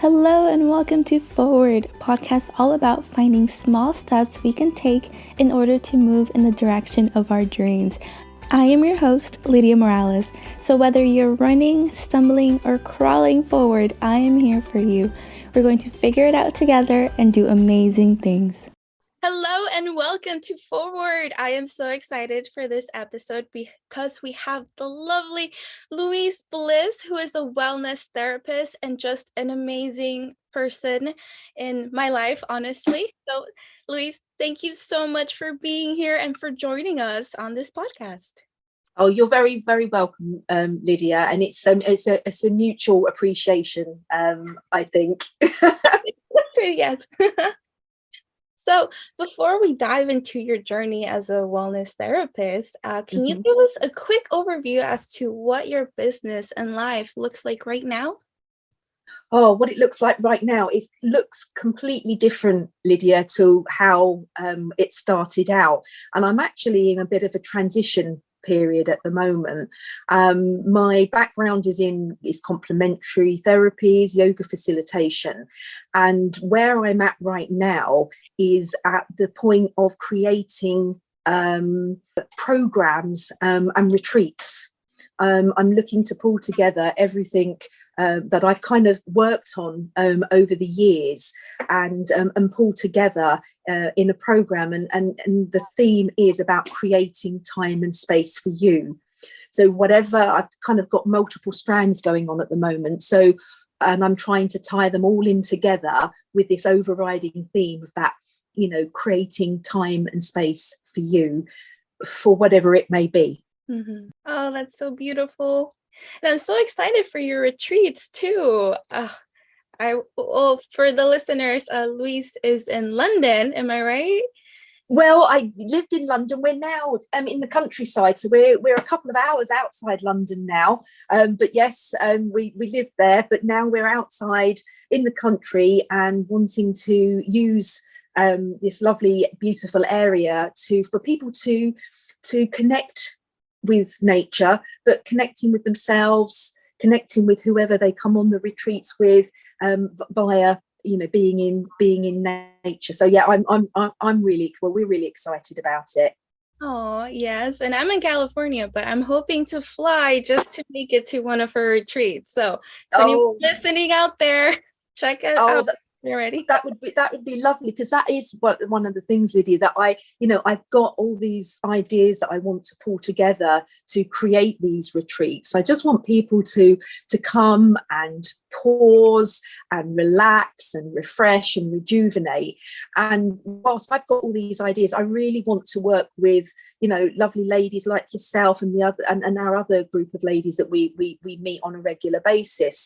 Hello and welcome to Forward, a podcast all about finding small steps we can take in order to move in the direction of our dreams. I am your host, Lydia Morales. So whether you're running, stumbling, or crawling forward, I am here for you. We're going to figure it out together and do amazing things. Hello and welcome to Forward. I am so excited for this episode because we have the lovely Louise Bliss, who is a wellness therapist and just an amazing person in my life, honestly. So, Louise, thank you so much for being here and for joining us on this podcast. Oh, you're very, very welcome, Lydia. And it's a mutual appreciation, I think. Yes. So before we dive into your journey as a wellness therapist, can you give us a quick overview as to what your business and life looks like right now? Oh, what it looks like right now, it looks completely different, Lydia, to how it started out. And I'm actually in a bit of a transition period at the moment. My background is complementary therapies, yoga facilitation, and where I'm at right now is at the point of creating programs and retreats. I'm looking to pull together everything that I've kind of worked on over the years and pull together in a program. And the theme is about creating time and space for you. So whatever, I've kind of got multiple strands going on at the moment. So, and I'm trying to tie them all in together with this overriding theme of that, creating time and space for you for whatever it may be. Mm-hmm. Oh, that's so beautiful. And I'm so excited for your retreats too. For the listeners, Louise is in London, am I right? Well, I lived in London. We're now in the countryside, so we're a couple of hours outside London now. But yes, we lived there, but now we're outside in the country and wanting to use this lovely, beautiful area for people to connect with nature, but connecting with themselves, connecting with whoever they come on the retreats with, via being in nature. So yeah, we're really excited about it. Oh yes, and I'm in California, but I'm hoping to fly just to make it to one of her retreats. So if anyone listening out there, check it out. Ready? That would be lovely, because that is one of the things, Lydia, that I've got all these ideas that I want to pull together to create these retreats. I just want people to come and pause and relax and refresh and rejuvenate. And whilst I've got all these ideas, I really want to work with lovely ladies like yourself and our other group of ladies that we meet on a regular basis.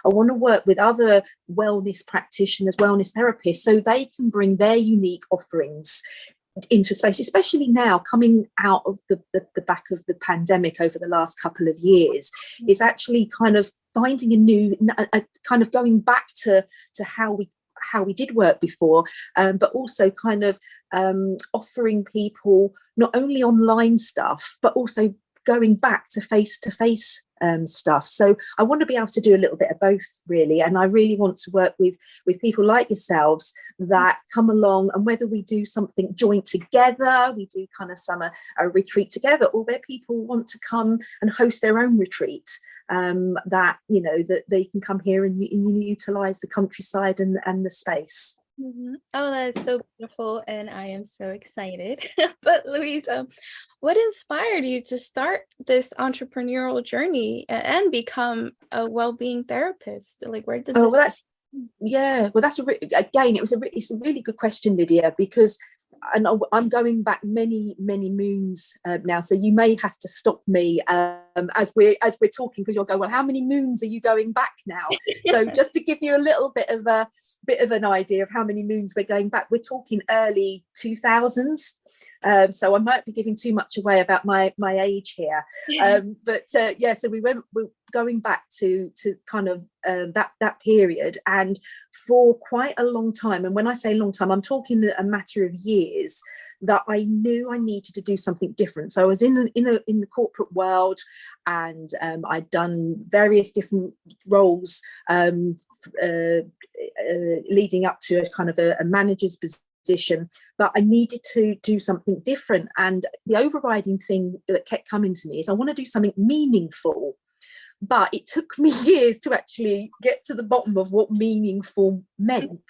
I want to work with other wellness practitioners, wellness therapists, so they can bring their unique offerings into space, especially now coming out of the back of the pandemic over the last couple of years, is actually kind of finding a kind of going back to how we did work before, but also kind of offering people not only online stuff, but also going back to face-to-face stuff. So I want to be able to do a little bit of both, really, and I really want to work with people like yourselves that come along, and whether we do something joint together, we do kind of a retreat together, or where people want to come and host their own retreat, that they can come here and utilize the countryside and the space. Mm-hmm. Oh, that's so beautiful, and I am so excited. But Louise, what inspired you to start this entrepreneurial journey and become a well-being therapist? Like, where does this? It's a really good question, Lydia, because I'm going back many moons now, so you may have to stop me as we're talking, because you'll go, well, how many moons are you going back now? So just to give you a little bit of an idea of how many moons we're going back, we're talking early 2000s. So I might be giving too much away about my age here, so we're going back to kind of that period, and for quite a long time. And when I say long time, I'm talking a matter of years, that I knew I needed to do something different. So I was in the corporate world, and I'd done various different roles leading up to a kind of a manager's position, but I needed to do something different. And the overriding thing that kept coming to me is I want to do something meaningful. But it took me years to actually get to the bottom of what meaningful meant.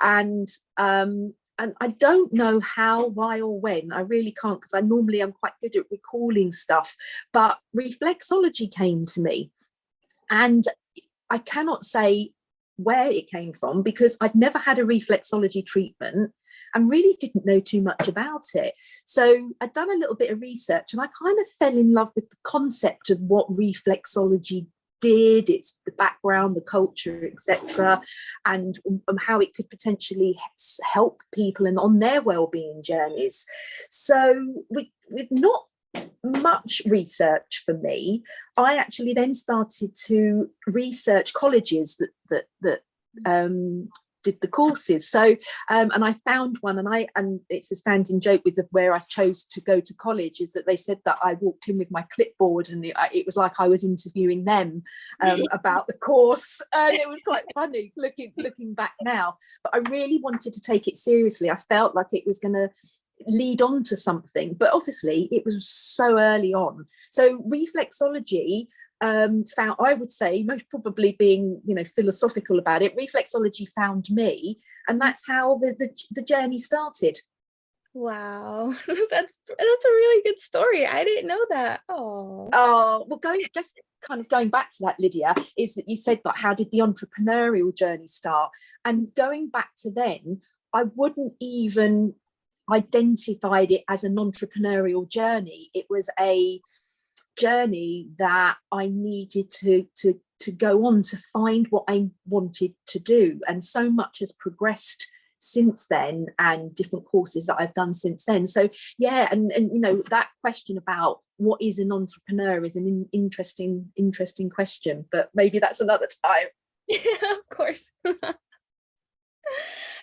And I don't know how, why, or when. I really can't, because I'm quite good at recalling stuff. But reflexology came to me, and I cannot say where it came from because I'd never had a reflexology treatment and really didn't know too much about it. So I'd done a little bit of research, and I kind of fell in love with the concept of what reflexology did, its the background, the culture, etc., and how it could potentially help people and on their well-being journeys. So with not much research for me, I actually then started to research colleges that did the courses. So and I found one, and it's a standing joke with where I chose to go to college, is that they said that I walked in with my clipboard, and it was like I was interviewing them about the course, and it was quite funny looking back now. But I really wanted to take it seriously. I felt like it was going to lead on to something, but obviously it was so early on. So reflexology found, I would say, most probably being philosophical about it, reflexology found me, and that's how the journey started. Wow. That's a really good story. I didn't know that. Well, going back to that, Lydia, is that you said that how did the entrepreneurial journey start? And going back to then, I wouldn't even identified it as an entrepreneurial journey. It was a journey that I needed to go on to find what I wanted to do, and so much has progressed since then, and different courses that I've done since then. So yeah, and that question about what is an entrepreneur is an interesting question, but maybe that's another time. Yeah, of course.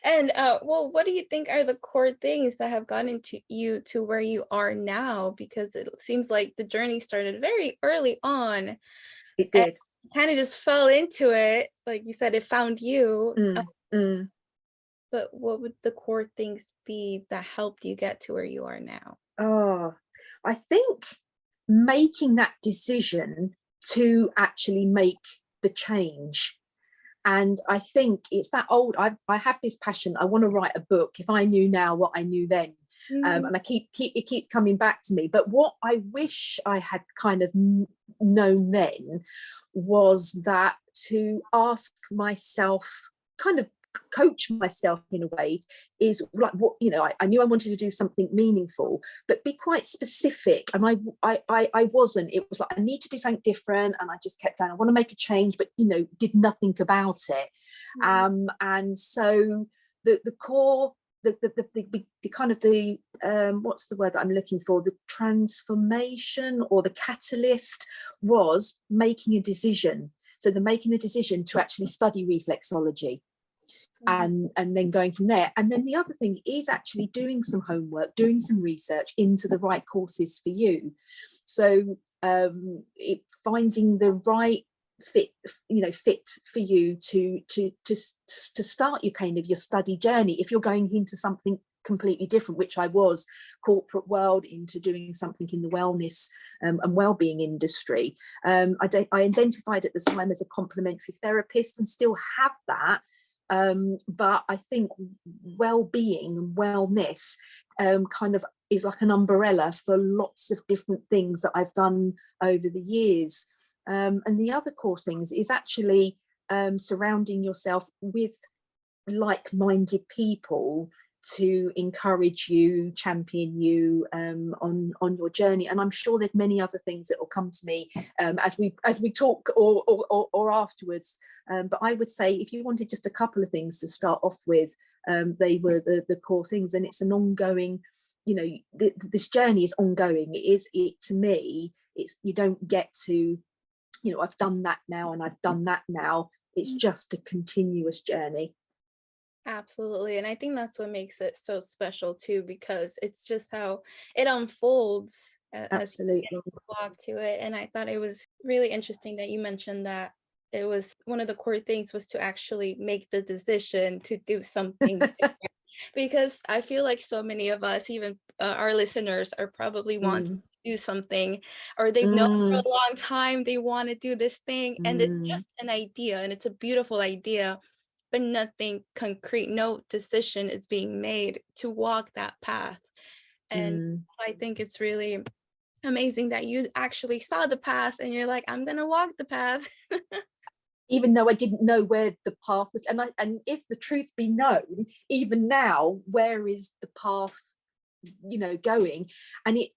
And well, what do you think are the core things that have gotten you to where you are now? Because it seems like the journey started very early on. It did. Kind of just fell into it. Like you said, it found you. But what would the core things be that helped you get to where you are now? I think making that decision to actually make the change. And I think it's that old, I have this passion. I want to write a book. If I knew now what I knew then. And I it keeps coming back to me. But what I wish I had kind of known then was that to ask myself, kind of coach myself in a way, is like, what I knew I wanted to do something meaningful, but be quite specific. And I wasn't. It was like, I need to do something different, and I just kept going, I want to make a change, but did nothing about it. And so the core, the kind of the what's the word that I'm looking for, the transformation or the catalyst was making a decision. So making a decision to actually study reflexology, and then going from there. And then the other thing is actually doing some homework, doing some research into the right courses for you. So finding the right fit for you to start your kind of your study journey. If you're going into something completely different, which I was, corporate world, into doing something in the wellness and well-being industry, I identified at the time as a complementary therapist, and still have that. But I think well-being and wellness kind of is like an umbrella for lots of different things that I've done over the years. And the other core things is actually surrounding yourself with like-minded people to encourage you, champion you on your journey. And I'm sure there's many other things that will come to me as we talk or afterwards. But I would say, if you wanted just a couple of things to start off with, they were the core things. And it's an ongoing, this journey is ongoing. To me, it's, you don't get to, I've done that now and I've done that now. It's just a continuous journey. Absolutely. And I think that's what makes it so special too, because it's just how it unfolds as Absolutely. you walk to it. And I thought it was really interesting that you mentioned that it was one of the core things was to actually make the decision to do something different. Because I feel like so many of us, even our listeners, are probably want to Mm, do something, or they've known for mm, a long time they want to do this thing, and it's mm, just an idea, and it's a beautiful idea, but nothing concrete, no decision is being made to walk that path. And mm. I think it's really amazing that you actually saw the path and you're like, I'm gonna walk the path. Even though I didn't know where the path was, and if the truth be known, even now, where is the path, going? And it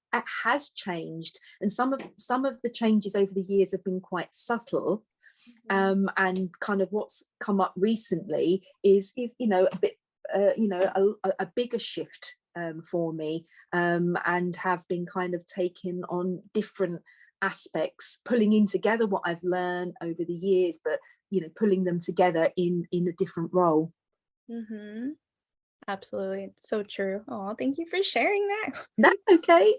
has changed, and some of the changes over the years have been quite subtle. And kind of what's come up recently is a bit a bigger shift for me, and have been kind of taking on different aspects, pulling in together what I've learned over the years, but pulling them together in a different role. Mm-hmm. Absolutely. It's so true. Oh, thank you for sharing that. That's okay.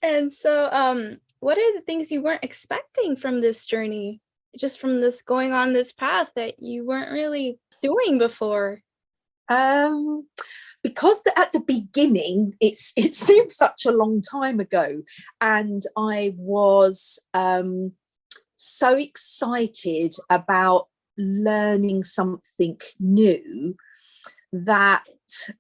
And so, what are the things you weren't expecting from this journey? Just from this going on this path that you weren't really doing before? um because at the beginning it seemed such a long time ago, and I was so excited about learning something new that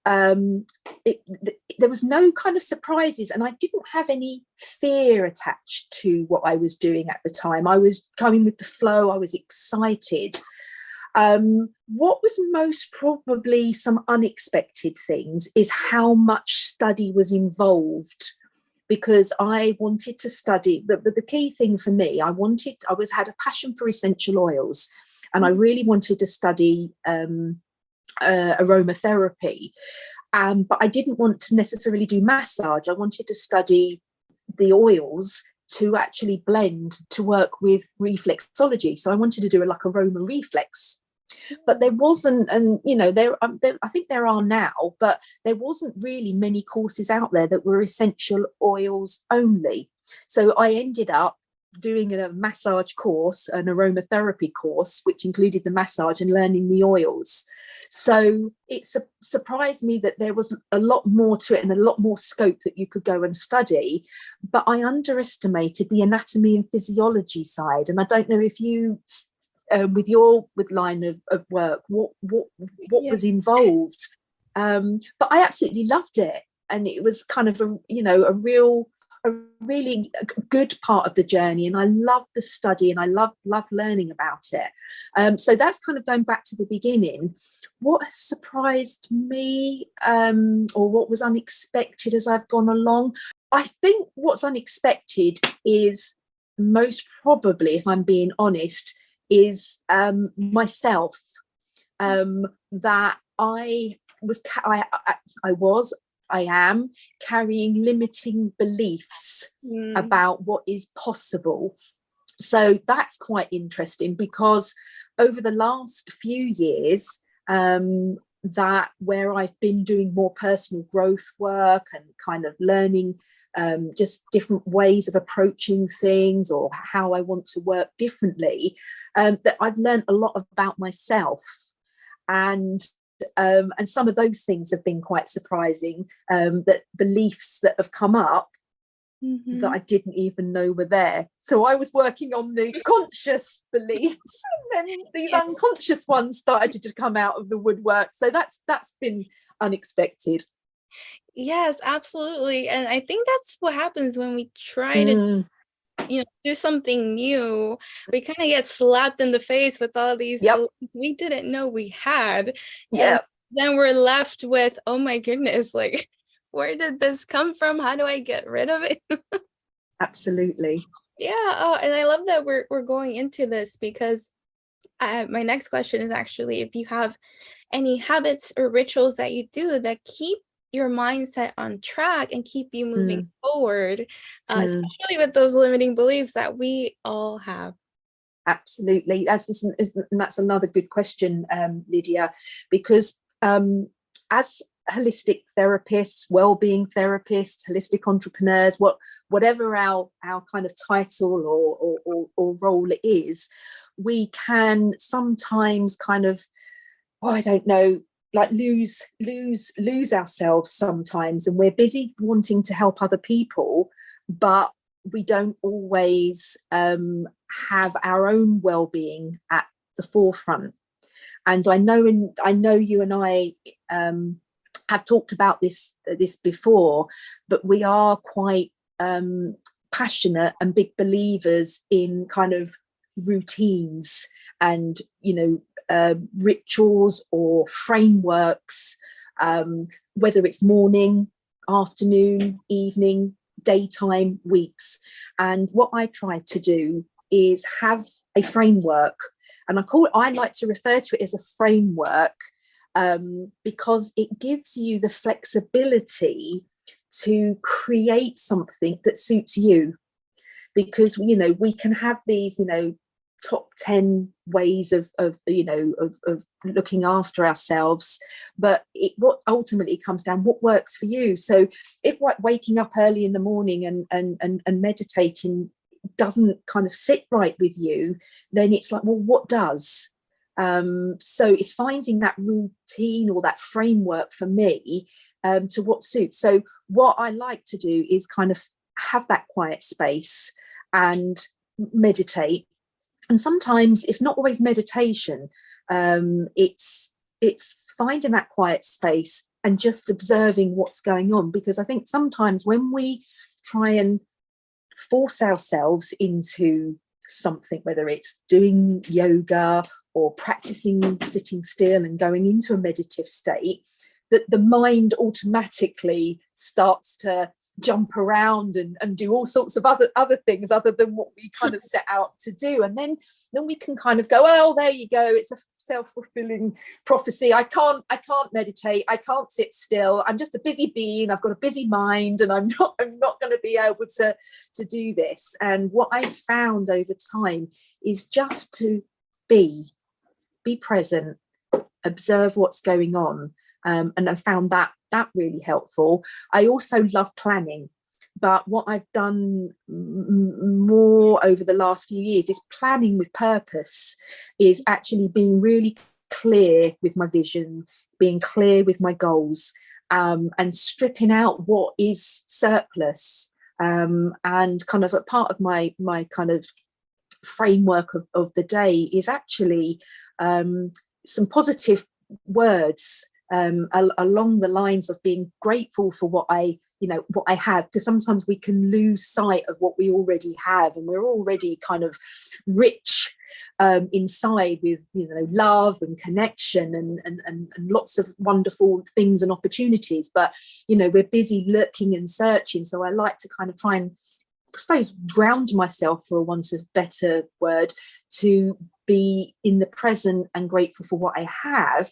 there was no kind of surprises, and I didn't have any fear attached to what I was doing at the time. I was going with the flow. I was excited. What was most probably some unexpected things is how much study was involved, because I wanted to study. The key thing for me, had a passion for essential oils, and I really wanted to study aromatherapy. But I didn't want to necessarily do massage. I wanted to study the oils to actually blend to work with reflexology. So I wanted to do like aroma reflex. But there wasn't, and I think there are now, but there wasn't really many courses out there that were essential oils only. So I ended up doing a massage course, an aromatherapy course, which included the massage and learning the oils. So it surprised me that there was a lot more to it and a lot more scope that you could go and study. But I underestimated the anatomy and physiology side. And I don't know if you, with your line of work, what Yeah. was involved. But I absolutely loved it, and it was kind of a really good part of the journey, and I love the study, and I love learning about it. So that's kind of going back to the beginning. What has surprised me, or what was unexpected as I've gone along? I think what's unexpected is most probably, if I'm being honest, is myself. That I am carrying limiting beliefs about what is possible. So that's quite interesting, because over the last few years, that where I've been doing more personal growth work and kind of learning just different ways of approaching things, or how I want to work differently, that I've learned a lot about myself. And some of those things have been quite surprising, that beliefs that have come up that I didn't even know were there. So I was working on the conscious beliefs, and then these unconscious ones started to come out of the woodwork. So that's been unexpected. Yes, absolutely. And I think that's what happens when we try to do something new. We kind of get slapped in the face with all these beliefs we didn't know we had. And then we're left with, oh my goodness, like, where did this come from? How do I get rid of it? Absolutely. Yeah. Oh, and I love that we're going into this, because my next question is actually if you have any habits or rituals that you do that keep your mindset on track and keep you moving forward, especially with those limiting beliefs that we all have. Absolutely. That's another good question, Lydia, because as holistic therapists, well-being therapists, holistic entrepreneurs, whatever our kind of title or role it is, we can sometimes kind of, oh, I don't know, like lose ourselves sometimes, and we're busy wanting to help other people, but we don't always have our own well-being at the forefront. And I know you and I have talked about this before, but we are quite passionate and big believers in kind of routines and, rituals or frameworks, whether it's morning, afternoon, evening, daytime, weeks. And what I try to do is have a framework, and I like to refer to it as a framework, because it gives you the flexibility to create something that suits you. Because we can have these top 10 ways of looking after ourselves, but what ultimately comes down, what works for you. So if waking up early in the morning and meditating doesn't kind of sit right with you, then it's like, well, what does? So it's finding that routine or that framework for me, to what suits. So what I like to do is kind of have that quiet space and meditate. And sometimes it's not always meditation. It's finding that quiet space and just observing what's going on. Because I think sometimes when we try and force ourselves into something, whether it's doing yoga or practicing sitting still and going into a meditative state, that the mind automatically starts to jump around and do all sorts of other things other than what we kind of set out to do. And then we can kind of go, well, there you go, it's a self-fulfilling prophecy. I can't meditate, I can't sit still, I'm just a busy being, I've got a busy mind, and I'm not going to be able to do this. And what I've found over time is just to be present, observe what's going on. And I found that really helpful. I also love planning, but what I've done more over the last few years is planning with purpose, is actually being really clear with my vision, being clear with my goals, and stripping out what is surplus. And kind of a part of my kind of framework of the day is actually some positive words, along the lines of being grateful for what I have, because sometimes we can lose sight of what we already have, and we're already kind of rich inside with love and connection and lots of wonderful things and opportunities, but we're busy looking and searching. So I like to kind of try and, I suppose, ground myself, for a want of better word, to be in the present and grateful for what I have,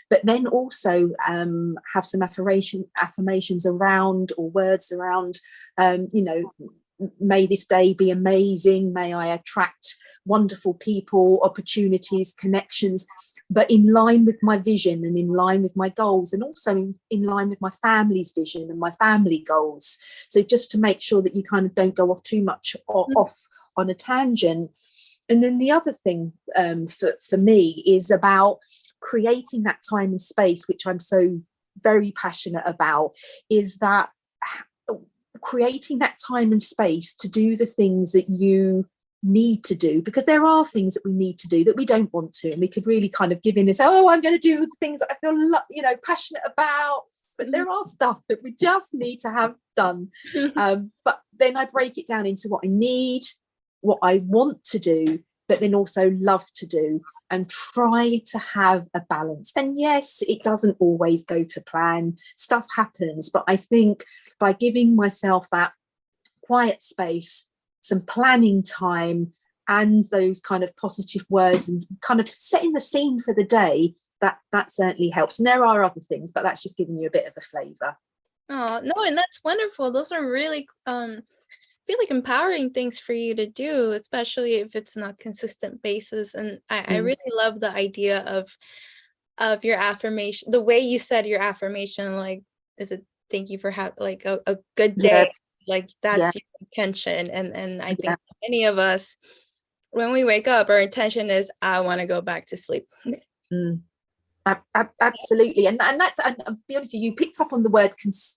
but then also have some affirmations around, or words around, may this day be amazing, may I attract wonderful people, opportunities, connections, but in line with my vision and in line with my goals, and also in line with my family's vision and my family goals. So just to make sure that you kind of don't go off too much off on a tangent. And then the other thing for me is about creating that time and space, which I'm so very passionate about, is that creating that time and space to do the things that you need to do, because there are things that we need to do that we don't want to, and we could really kind of give in and say, oh, I'm going to do the things that I feel passionate about, but there are stuff that we just need to have done. But then I break it down into what I need, what I want to do, but then also love to do, and try to have a balance. And yes, it doesn't always go to plan, stuff happens, but I think by giving myself that quiet space, some planning time, and those kind of positive words, and kind of setting the scene for the day, that certainly helps. And there are other things, but that's just giving you a bit of a flavour. Oh no, and that's wonderful. Those are really feel like empowering things for you to do, especially if it's on a consistent basis. And I really love the idea of your affirmation, the way you said your affirmation, like, is it thank you for having like a good day, like that's your intention. And I think many of us when we wake up, our intention is, I want to go back to sleep. Mm. Absolutely, and I'll be honest with you, you picked up on the word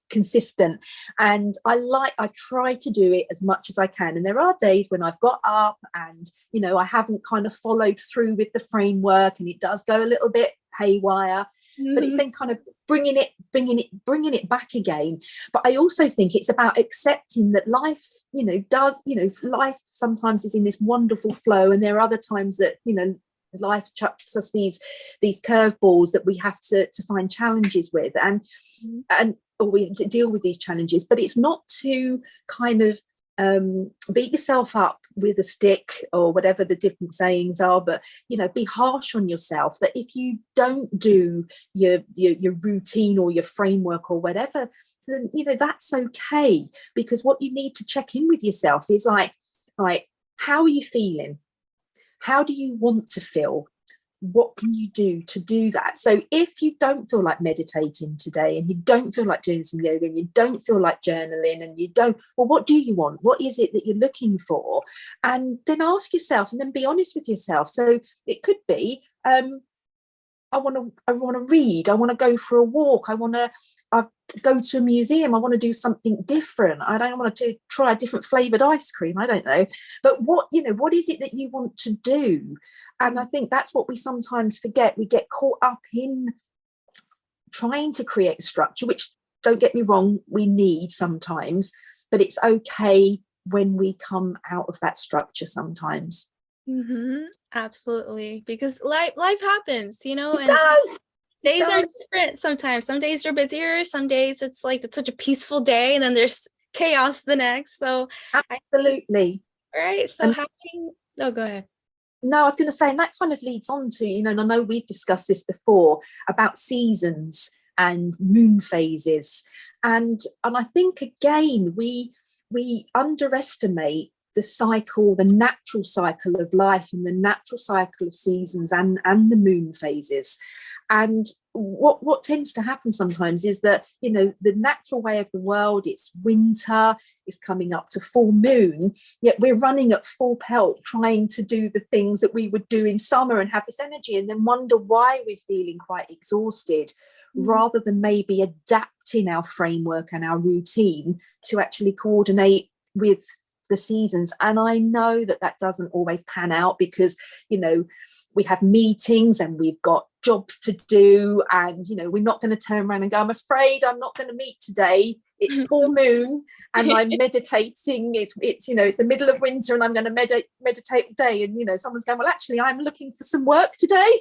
consistent, and I try to do it as much as I can. And there are days when I've got up and I haven't kind of followed through with the framework, and it does go a little bit haywire. But it's then kind of bringing it back again. But I also think it's about accepting that life, life sometimes is in this wonderful flow, and there are other times that life chucks us these curveballs that we have to find challenges with, or we have to deal with these challenges. But it's not to kind of beat yourself up with a stick or whatever the different sayings are, but be harsh on yourself, that if you don't do your routine or your framework or whatever, then that's okay. Because what you need to check in with yourself is like, right, how are you feeling? How do you want to feel? What can you do to do that? So if you don't feel like meditating today, and you don't feel like doing some yoga, and you don't feel like journaling, and you don't, well, what do you want? What is it that you're looking for? And then ask yourself, and then be honest with yourself. So it could be, I want to read. I want to go for a walk. I want to go to a museum. I want to do something different. I don't want to try a different flavored ice cream. I don't know. But what is it that you want to do? And I think that's what we sometimes forget. We get caught up in trying to create structure, which, don't get me wrong, we need sometimes, but it's okay when we come out of that structure sometimes. Absolutely, because life happens, It and does. days are different sometimes. Some days are busier, some days it's like it's such a peaceful day, and then there's chaos the next. So absolutely. Right. So go ahead. No, I was going to say, and that kind of leads on to, and I know we've discussed this before about seasons and moon phases, and I think again we underestimate the cycle, the natural cycle of life, and the natural cycle of seasons and the moon phases. And what tends to happen sometimes is that the natural way of the world, it's winter, is coming up to full moon, yet we're running at full pelt trying to do the things that we would do in summer and have this energy, and then wonder why we're feeling quite exhausted, rather than maybe adapting our framework and our routine to actually coordinate with the seasons. And I know that doesn't always pan out, because we have meetings and we've got jobs to do, and we're not going to turn around and go, I'm afraid I'm not going to meet today, it's full moon and I'm meditating, it's the middle of winter and I'm going to meditate all day, and someone's going, well, actually I'm looking for some work today.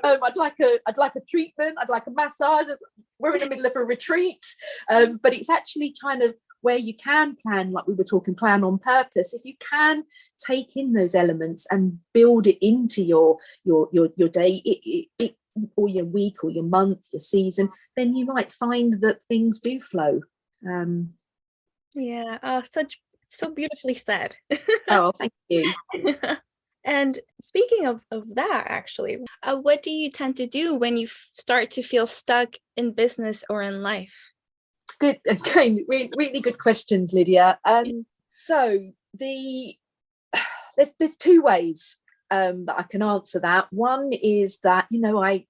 I'd like a treatment, I'd like a massage, we're in the middle of a retreat. But it's actually kind of where you can plan, like we were talking, plan on purpose. If you can take in those elements and build it into your day, or your week or your month, your season, then you might find that things do flow. So beautifully said. Oh, thank you. And speaking of that, actually, what do you tend to do when you start to feel stuck in business or in life? Good, again, really good questions, Lydia. So there's two ways that I can answer that. One is that I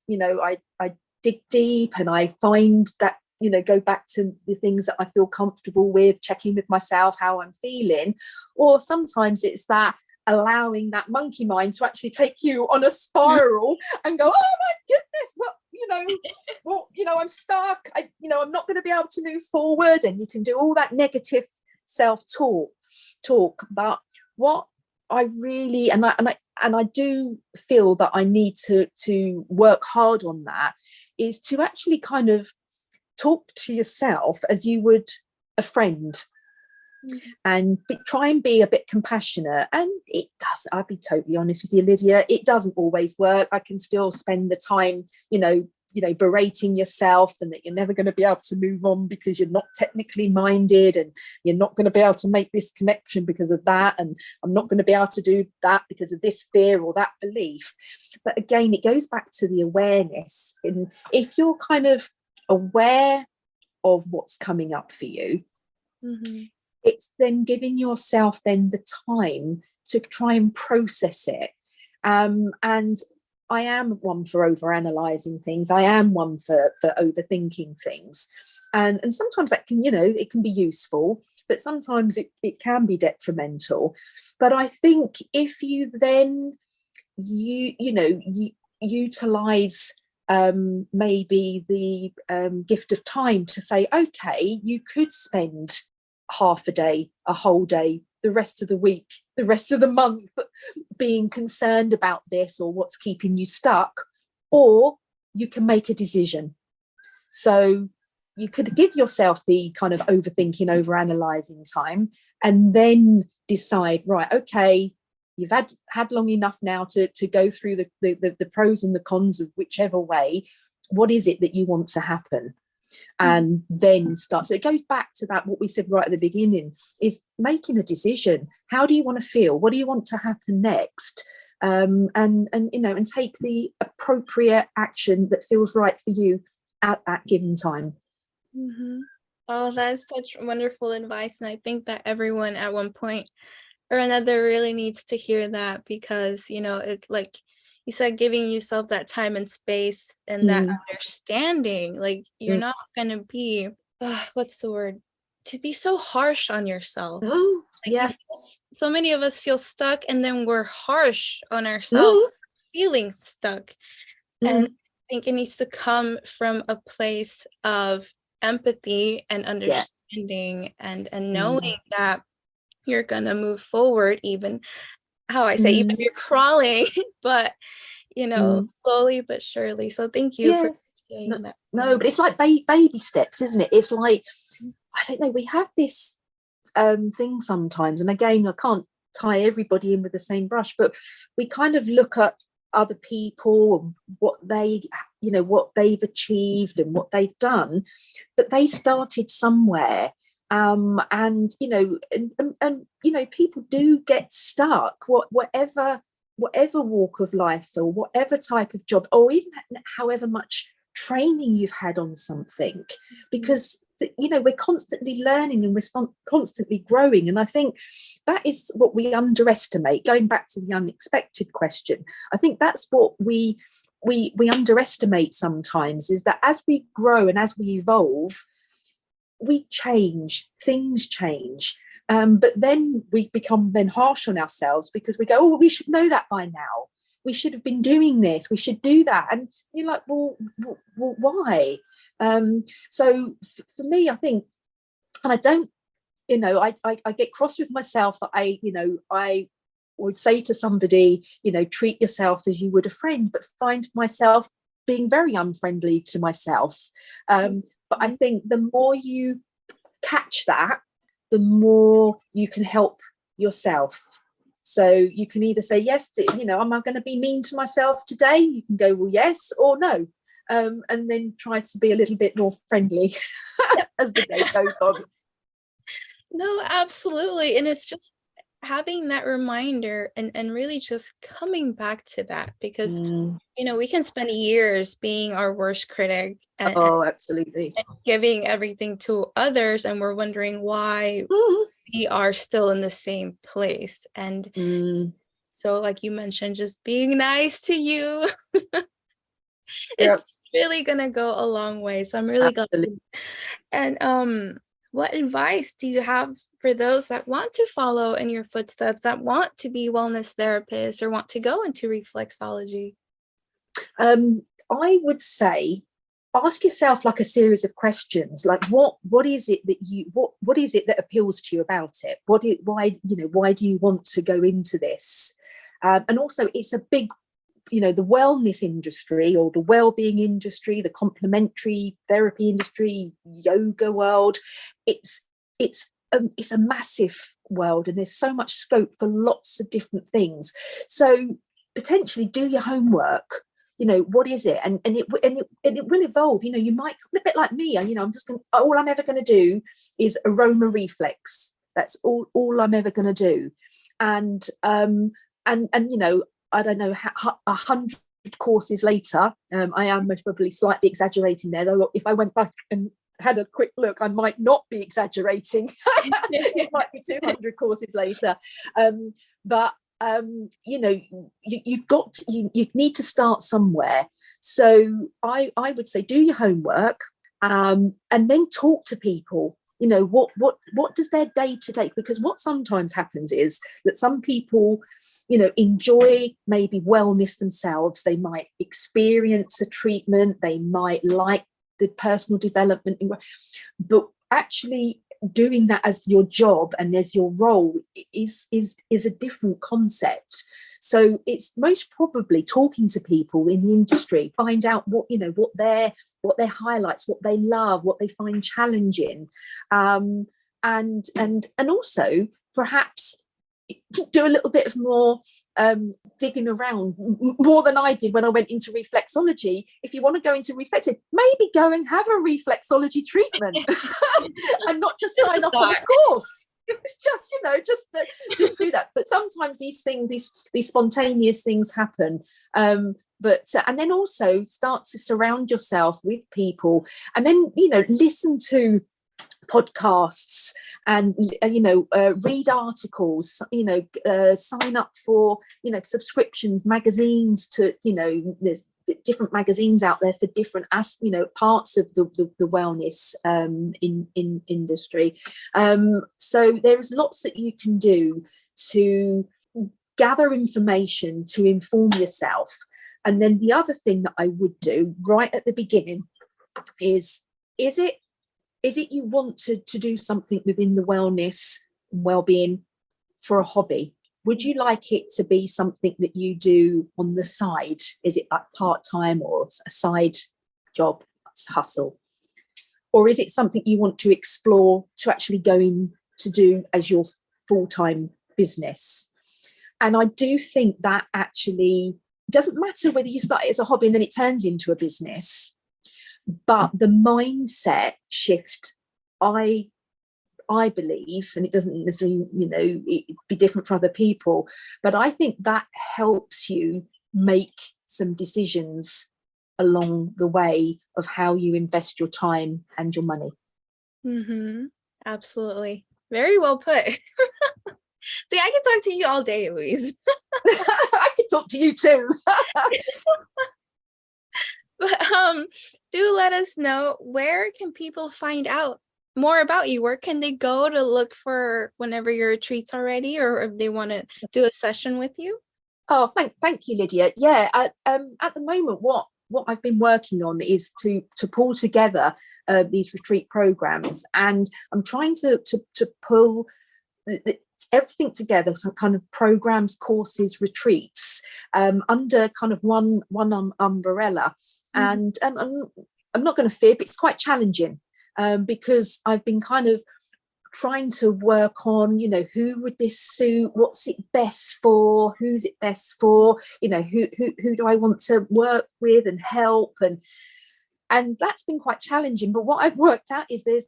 dig deep and I find that go back to the things that I feel comfortable with, checking with myself how I'm feeling. Or sometimes it's that allowing that monkey mind to actually take you on a spiral and go, oh my goodness, I'm stuck, I'm not going to be able to move forward, and you can do all that negative self-talk. But what I really, and I do feel that I need to work hard on that, is to actually kind of talk to yourself as you would a friend. And try and be a bit compassionate. And it does, I'll be totally honest with you, Lydia, it doesn't always work. I can still spend the time berating yourself, and that you're never going to be able to move on because you're not technically minded, and you're not going to be able to make this connection because of that, and I'm not going to be able to do that because of this fear or that belief. But again, it goes back to the awareness. And if you're kind of aware of what's coming up for you, it's then giving yourself then the time to try and process it. And I am one for over analyzing things. I am one for overthinking things. And sometimes that can, it can be useful, but sometimes it can be detrimental. But I think if you then utilize maybe the gift of time to say, okay, you could spend half a day, a whole day, the rest of the week, the rest of the month being concerned about this or what's keeping you stuck, or you can make a decision. So you could give yourself the kind of overthinking, overanalyzing time, and then decide, right, okay, you've had long enough now to go through the pros and the cons of whichever way. What is it that you want to happen? And then start. So it goes back to that, what we said right at the beginning, is making a decision. How do you want to feel? What do you want to happen next? And take the appropriate action that feels right for you at that given time. Mm-hmm. Oh, that's such wonderful advice. And I think that everyone at one point or another really needs to hear that, because, it, like you said, giving yourself that time and space and that understanding, like you're not going to be, what's the word? To be so harsh on yourself. Like, so many of us feel stuck, and then we're harsh on ourselves, feeling stuck. And I think it needs to come from a place of empathy and understanding and knowing that you're gonna move forward, even even if you're crawling, but slowly but surely. So thank you for saying that. No, but it's like baby steps, isn't it? It's like, I don't know, we have this thing sometimes, and again, I can't tie everybody in with the same brush, but we kind of look at other people and what they've achieved and what they've done, but they started somewhere. And people do get stuck, whatever walk of life or whatever type of job, or even however much training you've had on something, because we're constantly learning and we're constantly growing. And I think that is what we underestimate. Going back to the unexpected question, I think that's what we underestimate sometimes, is that as we grow and as we evolve, we change, things change, but then we become then harsh on ourselves, because we go, oh, we should know that by now, we should have been doing this, we should do that. And you're like, well why? So for me, I think, and I don't, I get cross with myself that I would say to somebody, treat yourself as you would a friend, but find myself being very unfriendly to myself. But I think the more you catch that, the more you can help yourself. So you can either say yes to, am I going to be mean to myself today? You can go, well, yes or no. And then try to be a little bit more friendly as the day goes on. No, absolutely. And it's just having that reminder and really just coming back to that, because we can spend years being our worst critic and absolutely, and giving everything to others, and we're wondering why we are still in the same place. And so, like you mentioned, just being nice to you, it's really gonna go a long way. So I'm really glad. And what advice do you have for those that want to follow in your footsteps, that want to be wellness therapists or want to go into reflexology? I would say, ask yourself like a series of questions, like what is it that what is it that appeals to you about it? Why do you want to go into this? And also, it's a big, the wellness industry or the well-being industry, the complementary therapy industry, yoga world, it's a massive world, and there's so much scope for lots of different things. So potentially do your homework. What is it? And it will evolve. You might, a bit like me, I'm just going, all I'm ever going to do is aroma reflex. That's all I'm ever going to do. And I don't know, 100 courses later, I am most probably slightly exaggerating there, though if I went back and had a quick look, I might not be exaggerating. It might be 200 courses later. but you know, you need to start somewhere. So I would say do your homework, and then talk to people. You know, what does their day to day, because what sometimes happens is that some people, you know, enjoy maybe wellness themselves. They might experience a treatment, they might like the personal development, but actually doing that as your job and as your role is a different concept. So it's most probably talking to people in the industry, find out what, you know, what their highlights, what they love, what they find challenging, and also perhaps do a little bit of more digging around, more than I did when I went into reflexology. If you want to go into reflexology, maybe go and have a reflexology treatment and not just sign up on a course. It's just, you know, just do that. But sometimes these things, these spontaneous things happen. But and then also start to surround yourself with people, and then, you know, listen to podcasts, and you know, read articles, you know, sign up for, you know, subscriptions, magazines, to, you know, there's different magazines out there for different you know, parts of the wellness in industry. So there's lots that you can do to gather information to inform yourself. And then the other thing that I would do right at the beginning is it you want to do something within the wellness and well-being for a hobby? Would you like it to be something that you do on the side? Is it like part-time or a side job, hustle? Or is it something you want to explore to actually go in to do as your full-time business? And I do think that actually doesn't matter whether you start it as a hobby and then it turns into a business. But the mindset shift, I believe, and it doesn't necessarily, you know, be different for other people, but I think that helps you make some decisions along the way of how you invest your time and your money. Mm-hmm. Absolutely. Very well put. See, I could talk to you all day, Louise. I could talk to you too. But do let us know, where can people find out more about you? Where can they go to look for whenever your retreats are ready, or if they want to do a session with you? Oh, thank you, Lydia. Yeah, at the moment, what I've been working on is to pull together these retreat programs, and I'm trying to pull everything together, some kind of programs, courses, retreats, under kind of one umbrella. And I'm not going to fib, it's quite challenging, because I've been kind of trying to work on, you know, who would this suit, what's it best for, who's it best for, you know, who do I want to work with and help, and that's been quite challenging. But what I've worked out is there's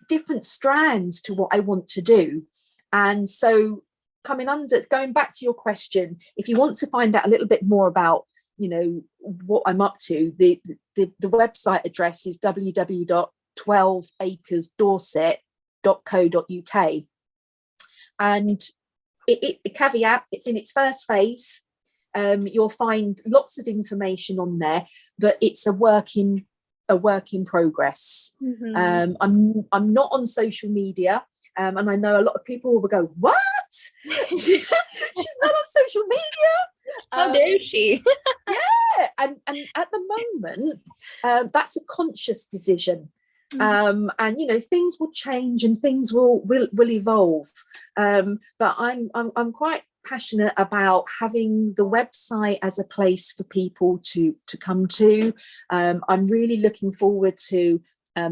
different strands to what I want to do. And so going back to your question, if you want to find out a little bit more about, you know, what I'm up to, the website address is www.12acresdorset.co.uk. And a caveat, it's in its first phase. You'll find lots of information on there, but it's a work in progress. I'm not on social media. And I know a lot of people will go, what? She's not on social media? How dare she? Yeah. And at the moment, that's a conscious decision. And, you know, things will change and things will evolve. But I'm quite passionate about having the website as a place for people to come to. I'm really looking forward to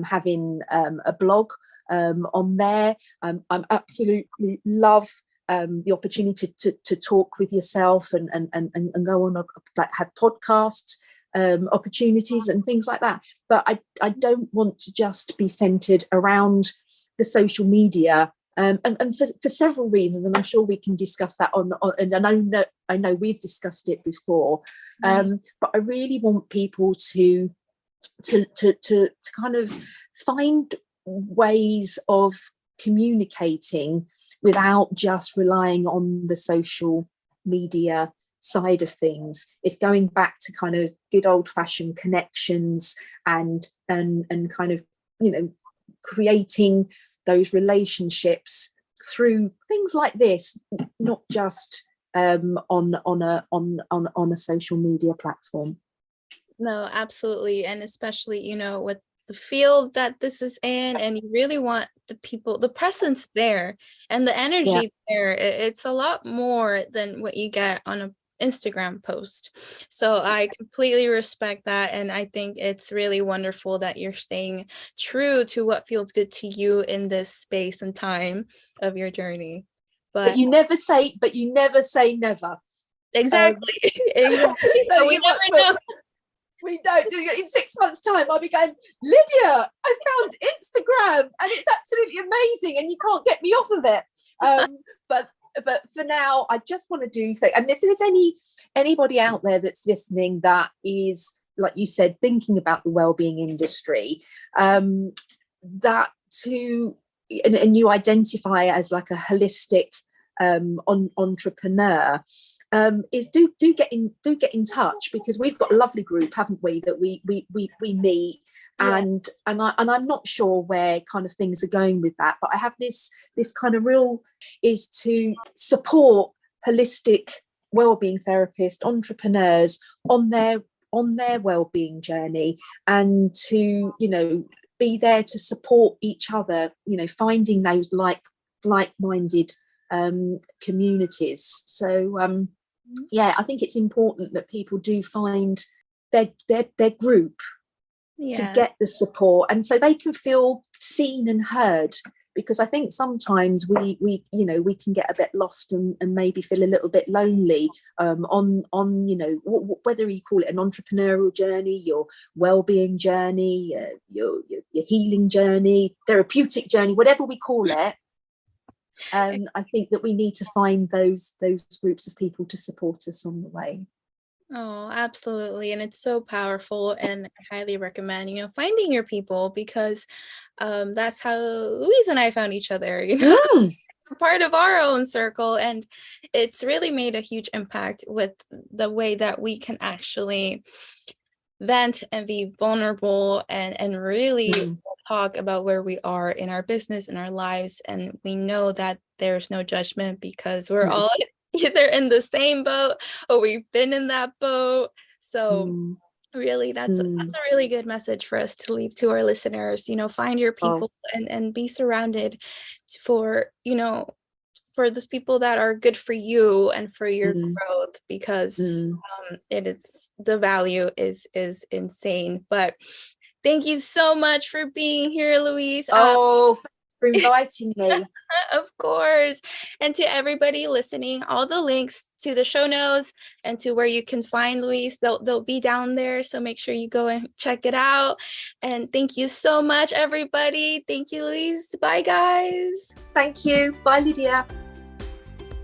having a blog on there. I'm absolutely love the opportunity to talk with yourself and go on have podcasts, opportunities and things like that. But I don't want to just be centered around the social media, and for several reasons, and I'm sure we can discuss that on and I know we've discussed it before. But I really want people to kind of find ways of communicating without just relying on the social media side of things. It's going back to kind of good old-fashioned connections and kind of, you know, creating those relationships through things like this, not just on a social media platform. No, absolutely. And especially, you know, with the field that this is in, and you really want the presence there and the energy there. It's a lot more than what you get on a Instagram post. So I completely respect that. And I think it's really wonderful that you're staying true to what feels good to you in this space and time of your journey. But you never say never. Exactly. Exactly. So we never know. We don't do it. In 6 months' time, I'll be going, Lydia, I found Instagram and it's absolutely amazing and you can't get me off of it. But for now, I just want to do things. And if there's anybody out there that's listening that is, like you said, thinking about the wellbeing industry, that to and you identify as like a holistic entrepreneur, is do get in touch, because we've got a lovely group, haven't we, that we meet. And I'm not sure where kind of things are going with that, but I have this kind of real is to support holistic wellbeing therapists, entrepreneurs on their wellbeing journey, and to, you know, be there to support each other, you know, finding those like-minded communities. So I think it's important that people do find their group to get the support, and so they can feel seen and heard. Because I think sometimes we can get a bit lost and maybe feel a little bit lonely on you know, whether you call it an entrepreneurial journey, your well-being journey, your healing journey, therapeutic journey, whatever we call it. I think that we need to find those groups of people to support us on the way. Oh, absolutely. And it's so powerful, and I highly recommend, you know, finding your people, because that's how Louise and I found each other, you know, part of our own circle. And it's really made a huge impact with the way that we can actually vent and be vulnerable and really talk about where we are in our business, in our lives. And we know that there's no judgment, because we're all either in the same boat or we've been in that boat. So really, that's a really good message for us to leave to our listeners. You know, find your people and be surrounded for, you know, for those people that are good for you and for your growth, because it is, the value is insane. But thank you so much for being here, Louise. For inviting me. Of course. And to everybody listening, all the links to the show notes and to where you can find Louise, they'll be down there. So make sure you go and check it out. And thank you so much, everybody. Thank you, Louise. Bye, guys. Thank you. Bye, Lydia.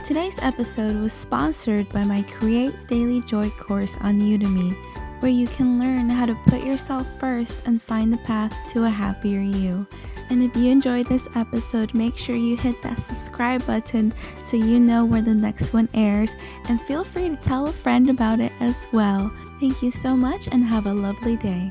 Today's episode was sponsored by my Create Daily Joy course on Udemy, where you can learn how to put yourself first and find the path to a happier you. And if you enjoyed this episode, make sure you hit that subscribe button so you know where the next one airs, and feel free to tell a friend about it as well. Thank you so much and have a lovely day.